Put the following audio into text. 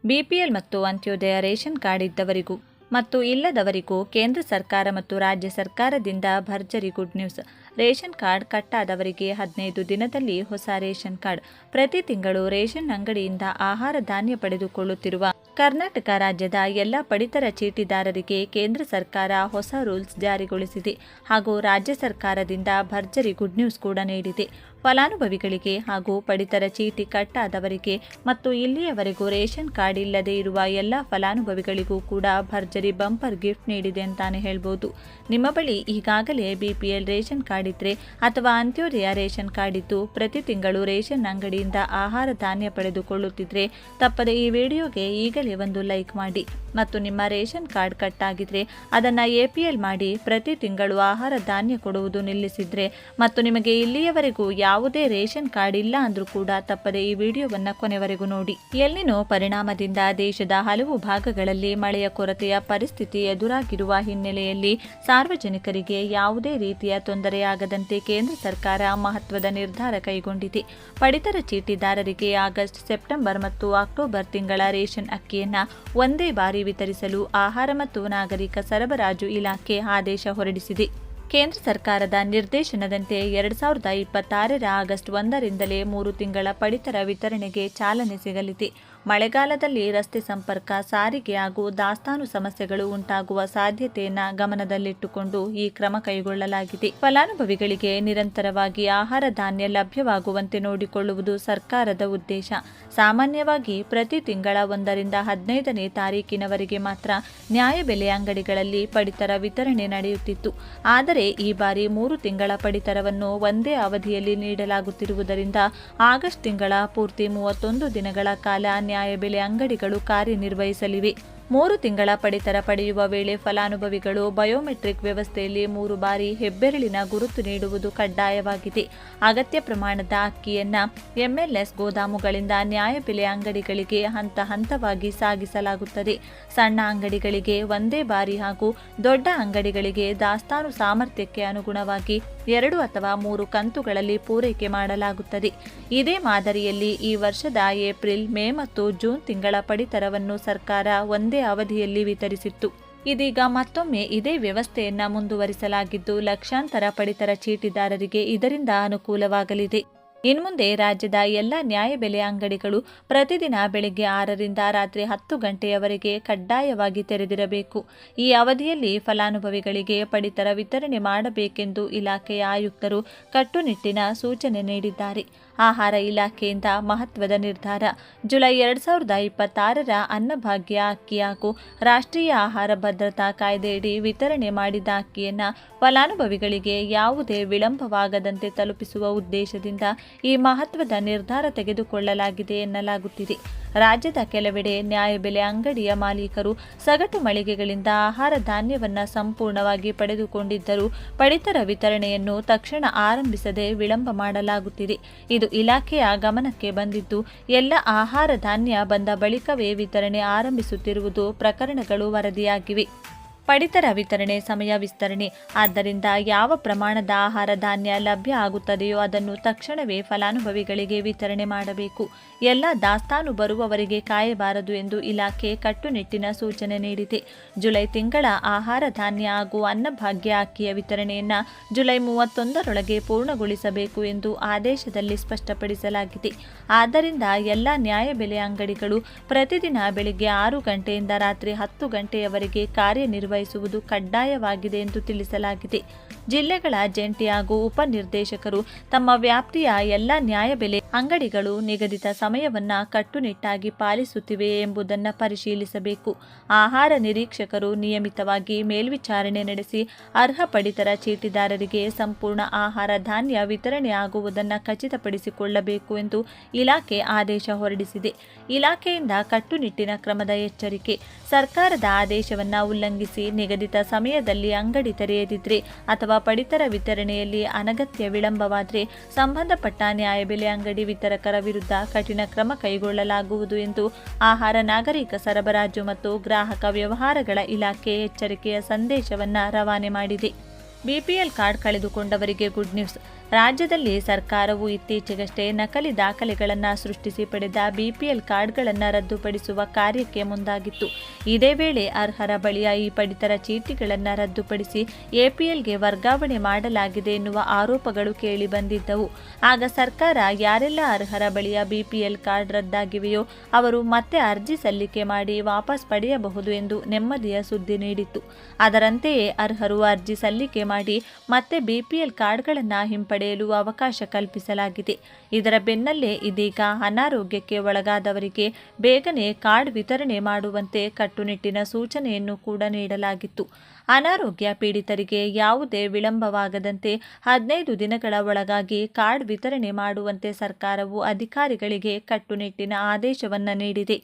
BPL ಮತ್ತು Antyodaya ration card ಇದ್ದವರಿಗೂ ಮತ್ತು ಇಲ್ಲದವರಿಗೂ ಕೇಂದ್ರ ಸರ್ಕಾರ ಮತ್ತು ರಾಜ್ಯ ಸರ್ಕಾರದಿಂದ ಭರ್ಜರಿ ಗುಡ್ ನ್ಯೂಸ್. ರೇಷನ್ ಕಾರ್ಡ್ ಕಟ್ಟಾದವರಿಗೆ 15 ದಿನದಲ್ಲಿ ಹೊಸ ರೇಷನ್ ಕಾರ್ಡ್. ಪ್ರತಿ ತಿಂಗಳು ರೇಷನ್ ಅಂಗಡಿಯಿಂದ ಆಹಾರ ಧಾನ್ಯ ಪಡೆದುಕೊಳ್ಳುತ್ತಿರುವ ಕರ್ನಾಟಕ ರಾಜ್ಯದ ಎಲ್ಲ ಪಡಿತರ ಚೀಟಿದಾರರಿಗೆ ಕೇಂದ್ರ ಸರ್ಕಾರ ಹೊಸ ರೂಲ್ಸ್ ಜಾರಿಗೊಳಿಸಿದೆ ಹಾಗೂ ರಾಜ್ಯ ಸರ್ಕಾರದಿಂದ ಭರ್ಜರಿ ಗುಡ್ ನ್ಯೂಸ್ ಕೂಡ ನೀಡಿದೆ. ಫಲಾನುಭವಿಗಳಿಗೆ ಹಾಗೂ ಪಡಿತರ ಚೀಟಿ ಕಟ್ಟಾದವರಿಗೆ ಮತ್ತು ಇಲ್ಲಿಯವರೆಗೂ ರೇಷನ್ ಕಾರ್ಡ್ ಇಲ್ಲದೆ ಇರುವ ಎಲ್ಲ ಫಲಾನುಭವಿಗಳಿಗೂ ಕೂಡ ಭರ್ಜರಿ ಬಂಪರ್ ಗಿಫ್ಟ್ ನೀಡಿದೆ ಅಂತಾನೆ ಹೇಳ್ಬೋದು. ನಿಮ್ಮ ಬಳಿ ಈಗಾಗಲೇ ಬಿಪಿಎಲ್ ರೇಷನ್ ಕಾರ್ಡ್ ಇದ್ರೆ ಅಥವಾ ಅಂತ್ಯೋದಯ ರೇಷನ್ ಕಾರ್ಡ್ ಇದ್ದು ಪ್ರತಿ ತಿಂಗಳು ರೇಷನ್ ಅಂಗಡಿಯಿಂದ ಆಹಾರ ಧಾನ್ಯ ಪಡೆದುಕೊಳ್ಳುತ್ತಿದ್ರೆ ತಪ್ಪದೆ ಈ ವಿಡಿಯೋಗೆ ಈಗಲೇ ಒಂದು ಲೈಕ್ ಮಾಡಿ ಮತ್ತು ನಿಮ್ಮ ರೇಷನ್ ಕಾರ್ಡ್ ಕಟ್ಟಾಗಿದ್ರೆ ಅದನ್ನು ಎಪಿಎಲ್ ಮಾಡಿ ಪ್ರತಿ ತಿಂಗಳು ಆಹಾರ ಧಾನ್ಯ ಕೊಡುವುದು ನಿಲ್ಲಿಸಿದ್ರೆ ಮತ್ತು ನಿಮಗೆ ಇಲ್ಲಿಯವರೆಗೂ ಯಾವುದೇ ರೇಷನ್ ಕಾರ್ಡ್ ಇಲ್ಲ ಅಂದ್ರೂ ಕೂಡ ತಪ್ಪದೆ ಈ ವಿಡಿಯೋವನ್ನು ಕೊನೆವರೆಗೂ ನೋಡಿ. ಎಲ್ಲಿನೋ ಪರಿಣಾಮದಿಂದ ದೇಶದ ಹಲವು ಭಾಗಗಳಲ್ಲಿ ಮಳೆಯ ಕೊರತೆಯ ಪರಿಸ್ಥಿತಿ ಎದುರಾಗಿರುವ ಹಿನ್ನೆಲೆಯಲ್ಲಿ ಸಾರ್ವಜನಿಕರಿಗೆ ಯಾವುದೇ ರೀತಿಯ ತೊಂದರೆಯಾಗದಂತೆ ಕೇಂದ್ರ ಸರ್ಕಾರ ಮಹತ್ವದ ನಿರ್ಧಾರ ಕೈಗೊಂಡಿದೆ. ಪಡಿತರ ಚೀಟಿದಾರರಿಗೆ ಆಗಸ್ಟ್, ಸೆಪ್ಟೆಂಬರ್ ಮತ್ತು ಅಕ್ಟೋಬರ್ ತಿಂಗಳ ರೇಷನ್ ಅಕ್ಕಿಯನ್ನು ಒಂದೇ ಬಾರಿ ವಿತರಿಸಲು ಆಹಾರ ಮತ್ತು ನಾಗರಿಕ ಸರಬರಾಜು ಇಲಾಖೆ ಆದೇಶ ಹೊರಡಿಸಿದೆ. ಕೇಂದ್ರ ಸರ್ಕಾರದ ನಿರ್ದೇಶನದಂತೆ 2026ರ ಆಗಸ್ಟ್ 1ರಿಂದಲೇ 3 ತಿಂಗಳ ಪಡಿತರ ವಿತರಣೆಗೆ ಚಾಲನೆ ಸಿಗಲಿದೆ. ಮಳೆಗಾಲದಲ್ಲಿ ರಸ್ತೆ ಸಂಪರ್ಕ, ಸಾರಿಗೆ ಹಾಗೂ ದಾಸ್ತಾನು ಸಮಸ್ಯೆಗಳು ಉಂಟಾಗುವ ಸಾಧ್ಯತೆಯನ್ನು ಗಮನದಲ್ಲಿಟ್ಟುಕೊಂಡು ಈ ಕ್ರಮ ಕೈಗೊಳ್ಳಲಾಗಿದೆ. ಫಲಾನುಭವಿಗಳಿಗೆ ನಿರಂತರವಾಗಿ ಆಹಾರ ಧಾನ್ಯ ಲಭ್ಯವಾಗುವಂತೆ ನೋಡಿಕೊಳ್ಳುವುದು ಸರ್ಕಾರದ ಉದ್ದೇಶ. ಸಾಮಾನ್ಯವಾಗಿ ಪ್ರತಿ ತಿಂಗಳ 1ರಿಂದ 15ನೇ ತಾರೀಕಿನವರೆಗೆ ಮಾತ್ರ ನ್ಯಾಯಬೆಲೆ ಅಂಗಡಿಗಳಲ್ಲಿ ಪಡಿತರ ವಿತರಣೆ ನಡೆಯುತ್ತಿತ್ತು. ಆದರೆ ಈ ಬಾರಿ 3 ತಿಂಗಳ ಪಡಿತರವನ್ನು ಒಂದೇ ಅವಧಿಯಲ್ಲಿ ನೀಡಲಾಗುತ್ತಿರುವುದರಿಂದ ಆಗಸ್ಟ್ ತಿಂಗಳ ಪೂರ್ತಿ 31 ದಿನಗಳ ಕಾಲ ನ್ಯಾಯಬೆಲೆ ಅಂಗಡಿಗಳು ಕಾರ್ಯನಿರ್ವಹಿಸಲಿವೆ. 3 ತಿಂಗಳ ಪಡಿತರ ಪಡೆಯುವ ವೇಳೆ ಫಲಾನುಭವಿಗಳು ಬಯೋಮೆಟ್ರಿಕ್ ವ್ಯವಸ್ಥೆಯಲ್ಲಿ 3 ಬಾರಿ ಹೆಬ್ಬೆರಳಿನ ಗುರುತು ನೀಡುವುದು ಕಡ್ಡಾಯವಾಗಿದೆ. ಅಗತ್ಯ ಪ್ರಮಾಣದ ಅಕ್ಕಿಯನ್ನು ಎಂಎಲ್ಎಸ್ ಗೋದಾಮುಗಳಿಂದ ನ್ಯಾಯಬೆಲೆ ಅಂಗಡಿಗಳಿಗೆ ಹಂತ ಹಂತವಾಗಿ ಸಾಗಿಸಲಾಗುತ್ತದೆ. ಸಣ್ಣ ಅಂಗಡಿಗಳಿಗೆ ಒಂದೇ ಬಾರಿ ಹಾಗೂ ದೊಡ್ಡ ಅಂಗಡಿಗಳಿಗೆ ದಾಸ್ತಾನು ಸಾಮರ್ಥ್ಯಕ್ಕೆ ಅನುಗುಣವಾಗಿ 2 ಅಥವಾ 3 ಕಂತುಗಳಲ್ಲಿ ಪೂರೈಕೆ ಮಾಡಲಾಗುತ್ತದೆ. ಇದೇ ಮಾದರಿಯಲ್ಲಿ ಈ ವರ್ಷದ ಏಪ್ರಿಲ್, ಮೇ ಮತ್ತು ಜೂನ್ ತಿಂಗಳ ಪಡಿತರವನ್ನು ಸರ್ಕಾರ ಒಂದೇ ಅವಧಿಯಲ್ಲಿ ವಿತರಿಸಿತ್ತು. ಇದೀಗ ಮತ್ತೊಮ್ಮೆ ಇದೇ ವ್ಯವಸ್ಥೆಯನ್ನ ಮುಂದುವರಿಸಲಾಗಿದ್ದು ಲಕ್ಷಾಂತರ ಪಡಿತರ ಚೀಟಿದಾರರಿಗೆ ಇದರಿಂದ ಅನುಕೂಲವಾಗಲಿದೆ. ಇನ್ಮುಂದೆ ರಾಜ್ಯದ ಎಲ್ಲ ನ್ಯಾಯಬೆಲೆ ಅಂಗಡಿಗಳು ಪ್ರತಿದಿನ ಬೆಳಗ್ಗೆ 6ರಿಂದ ರಾತ್ರಿ 10 ಗಂಟೆಯವರೆಗೆ ಕಡ್ಡಾಯವಾಗಿ ತೆರೆದಿರಬೇಕು. ಈ ಅವಧಿಯಲ್ಲಿ ಫಲಾನುಭವಿಗಳಿಗೆ ಪಡಿತರ ವಿತರಣೆ ಮಾಡಬೇಕೆಂದು ಇಲಾಖೆಯ ಆಯುಕ್ತರು ಕಟ್ಟುನಿಟ್ಟಿನ ಸೂಚನೆ ನೀಡಿದ್ದಾರೆ. ಆಹಾರ ಇಲಾಖೆಯಿಂದ ಮಹತ್ವದ ನಿರ್ಧಾರ. ಜುಲೈ 2026ರ ಅನ್ನಭಾಗ್ಯ ಅಕ್ಕಿ ಹಾಗೂ ರಾಷ್ಟ್ರೀಯ ಆಹಾರ ಭದ್ರತಾ ಕಾಯ್ದೆಯಡಿ ವಿತರಣೆ ಮಾಡಿದ ಅಕ್ಕಿಯನ್ನು ಫಲಾನುಭವಿಗಳಿಗೆ ಯಾವುದೇ ವಿಳಂಬವಾಗದಂತೆ ತಲುಪಿಸುವ ಉದ್ದೇಶದಿಂದ ಈ ಮಹತ್ವದ ನಿರ್ಧಾರ ತೆಗೆದುಕೊಳ್ಳಲಾಗಿದೆ ಎನ್ನಲಾಗುತ್ತಿದೆ. ರಾಜ್ಯದ ಕೆಲವೆಡೆ ನ್ಯಾಯಬೆಲೆ ಅಂಗಡಿಯ ಮಾಲೀಕರು ಸಗಟು ಮಳಿಗೆಗಳಿಂದ ಆಹಾರ ಧಾನ್ಯವನ್ನು ಸಂಪೂರ್ಣವಾಗಿ ಪಡೆದುಕೊಂಡಿದ್ದರೂ ಪಡಿತರ ವಿತರಣೆಯನ್ನು ತಕ್ಷಣ ಆರಂಭಿಸದೆ ವಿಳಂಬ ಮಾಡಲಾಗುತ್ತಿದೆ. ಇದು ಇಲಾಖೆಯ ಗಮನಕ್ಕೆ ಬಂದಿದ್ದು ಎಲ್ಲ ಆಹಾರ ಧಾನ್ಯ ಬಂದ ಬಳಿಕವೇ ವಿತರಣೆ ಆರಂಭಿಸುತ್ತಿರುವುದು ಪ್ರಕರಣಗಳು ವರದಿಯಾಗಿವೆ. ಪಡಿತರ ವಿತರಣೆ ಸಮಯ ವಿಸ್ತರಣೆ. ಆದ್ದರಿಂದ ಯಾವ ಪ್ರಮಾಣದ ಆಹಾರ ಧಾನ್ಯ ಲಭ್ಯ ಆಗುತ್ತದೆಯೋ ಅದನ್ನು ತಕ್ಷಣವೇ ಫಲಾನುಭವಿಗಳಿಗೆ ವಿತರಣೆ ಮಾಡಬೇಕು. ಎಲ್ಲ ದಾಸ್ತಾನು ಬರುವವರೆಗೆ ಕಾಯಬಾರದು ಎಂದು ಇಲಾಖೆ ಕಟ್ಟುನಿಟ್ಟಿನ ಸೂಚನೆ ನೀಡಿದೆ. ಜುಲೈ ತಿಂಗಳ ಆಹಾರ ಧಾನ್ಯ ಹಾಗೂ ಅನ್ನಭಾಗ್ಯ ಅಕ್ಕಿಯ ವಿತರಣೆಯನ್ನು ಜುಲೈ 31ರೊಳಗೆ ಪೂರ್ಣಗೊಳಿಸಬೇಕು ಎಂದು ಆದೇಶದಲ್ಲಿ ಸ್ಪಷ್ಟಪಡಿಸಲಾಗಿದೆ. ಆದ್ದರಿಂದ ಎಲ್ಲ ನ್ಯಾಯಬೆಲೆ ಅಂಗಡಿಗಳು ಪ್ರತಿದಿನ ಬೆಳಗ್ಗೆ 6 ಗಂಟೆಯಿಂದ ರಾತ್ರಿ 10 ಗಂಟೆಯವರೆಗೆ ಕಾರ್ಯನಿರ್ವಹಿಸುವುದು ಕಡ್ಡಾಯವಾಗಿದೆ ಎಂದು ತಿಳಿಸಲಾಗಿದೆ. ಜಿಲ್ಲೆಗಳ ಜಂಟಿ ಹಾಗೂ ಉಪನಿರ್ದೇಶಕರು ತಮ್ಮ ವ್ಯಾಪ್ತಿಯ ಎಲ್ಲ ನ್ಯಾಯಬೆಲೆ ಅಂಗಡಿಗಳು ನಿಗದಿತ ಸಮಯವನ್ನು ಕಟ್ಟುನಿಟ್ಟಾಗಿ ಪಾಲಿಸುತ್ತಿವೆಯೇ ಎಂಬುದನ್ನು ಪರಿಶೀಲಿಸಬೇಕು. ಆಹಾರ ನಿರೀಕ್ಷಕರು ನಿಯಮಿತವಾಗಿ ಮೇಲ್ವಿಚಾರಣೆ ನಡೆಸಿ ಅರ್ಹ ಪಡಿತರ ಚೀಟಿದಾರರಿಗೆ ಸಂಪೂರ್ಣ ಆಹಾರ ಧಾನ್ಯ ವಿತರಣೆ ಆಗುವುದನ್ನು ಖಚಿತಪಡಿಸಿಕೊಳ್ಳಬೇಕು ಎಂದು ಇಲಾಖೆ ಆದೇಶ ಹೊರಡಿಸಿದೆ. ಇಲಾಖೆಯಿಂದ ಕಟ್ಟುನಿಟ್ಟಿನ ಕ್ರಮದ ಎಚ್ಚರಿಕೆ. ಸರ್ಕಾರದ ಆದೇಶವನ್ನು ಉಲ್ಲಂಘಿಸಿ ನಿಗದಿತ ಸಮಯದಲ್ಲಿ ಅಂಗಡಿ ತೆರೆಯದಿದ್ದರೆ ಅಥವಾ ಪಡಿತರ ವಿತರಣೆಯಲ್ಲಿ ಅನಗತ್ಯ ವಿಳಂಬವಾದರೆ ಸಂಬಂಧಪಟ್ಟ ನ್ಯಾಯಬೆಲೆ ಅಂಗಡಿ ವಿತರಕರ ವಿರುದ್ಧ ಕಠಿಣ ಕ್ರಮ ಕೈಗೊಳ್ಳಲಾಗುವುದು ಎಂದು ಆಹಾರ, ನಾಗರಿಕ ಸರಬರಾಜು ಮತ್ತು ಗ್ರಾಹಕ ವ್ಯವಹಾರಗಳ ಇಲಾಖೆ ಎಚ್ಚರಿಕೆಯ ಸಂದೇಶವನ್ನು ರವಾನೆ ಮಾಡಿದೆ. ಬಿಪಿಎಲ್ ಕಾರ್ಡ್ ಕಳೆದುಕೊಂಡವರಿಗೆ ಗುಡ್ ನ್ಯೂಸ್. ರಾಜ್ಯದಲ್ಲಿ ಸರ್ಕಾರವು ಇತ್ತೀಚೆಗಷ್ಟೇ ನಕಲಿ ದಾಖಲೆಗಳನ್ನು ಸೃಷ್ಟಿಸಿ ಪಡೆದ ಬಿಪಿಎಲ್ ಕಾರ್ಡ್ಗಳನ್ನು ರದ್ದುಪಡಿಸುವ ಕಾರ್ಯಕ್ಕೆ ಮುಂದಾಗಿತ್ತು. ಇದೇ ವೇಳೆ ಅರ್ಹರ ಬಳಿಯ ಈ ಪಡಿತರ ಚೀಟಿಗಳನ್ನು ರದ್ದುಪಡಿಸಿ ಎಪಿಎಲ್ಗೆ ವರ್ಗಾವಣೆ ಮಾಡಲಾಗಿದೆ ಎನ್ನುವ ಆರೋಪಗಳು ಕೇಳಿಬಂದಿದ್ದವು. ಆಗ ಸರ್ಕಾರ ಯಾರೆಲ್ಲ ಅರ್ಹರ ಬಳಿಯ ಬಿಪಿಎಲ್ ಕಾರ್ಡ್ ರದ್ದಾಗಿವೆಯೋ ಅವರು ಮತ್ತೆ ಅರ್ಜಿ ಸಲ್ಲಿಕೆ ಮಾಡಿ ವಾಪಸ್ ಪಡೆಯಬಹುದು ಎಂದು ನೆಮ್ಮದಿಯ ಸುದ್ದಿ ನೀಡಿತ್ತು. ಅದರಂತೆಯೇ ಅರ್ಹರು ಅರ್ಜಿ ಸಲ್ಲಿಕೆ ಮಾಡಿ ಮತ್ತೆ ಬಿಪಿಎಲ್ ಕಾರ್ಡ್ಗಳನ್ನು ಹಿಂಪಡೆಯಲು ಅವಕಾಶ ಕಲ್ಪಿಸಲಾಗಿದೆ. ಇದರ ಬೆನ್ನಲ್ಲೇ ಇದೀಗ ಅನಾರೋಗ್ಯಕ್ಕೆ ಒಳಗಾದವರಿಗೆ ಬೇಗನೆ ಕಾರ್ಡ್ ವಿತರಣೆ ಮಾಡುವಂತೆ ಕಟ್ಟುನಿಟ್ಟಿನ ಸೂಚನೆಯನ್ನು ಕೂಡ ನೀಡಲಾಗಿತ್ತು. ಅನಾರೋಗ್ಯ ಪೀಡಿತರಿಗೆ ಯಾವುದೇ ವಿಳಂಬವಾಗದಂತೆ 15 ದಿನಗಳ ಒಳಗಾಗಿ ಕಾರ್ಡ್ ವಿತರಣೆ ಮಾಡುವಂತೆ ಸರ್ಕಾರವು ಅಧಿಕಾರಿಗಳಿಗೆ ಕಟ್ಟುನಿಟ್ಟಿನ ಆದೇಶವನ್ನು ನೀಡಿದೆ.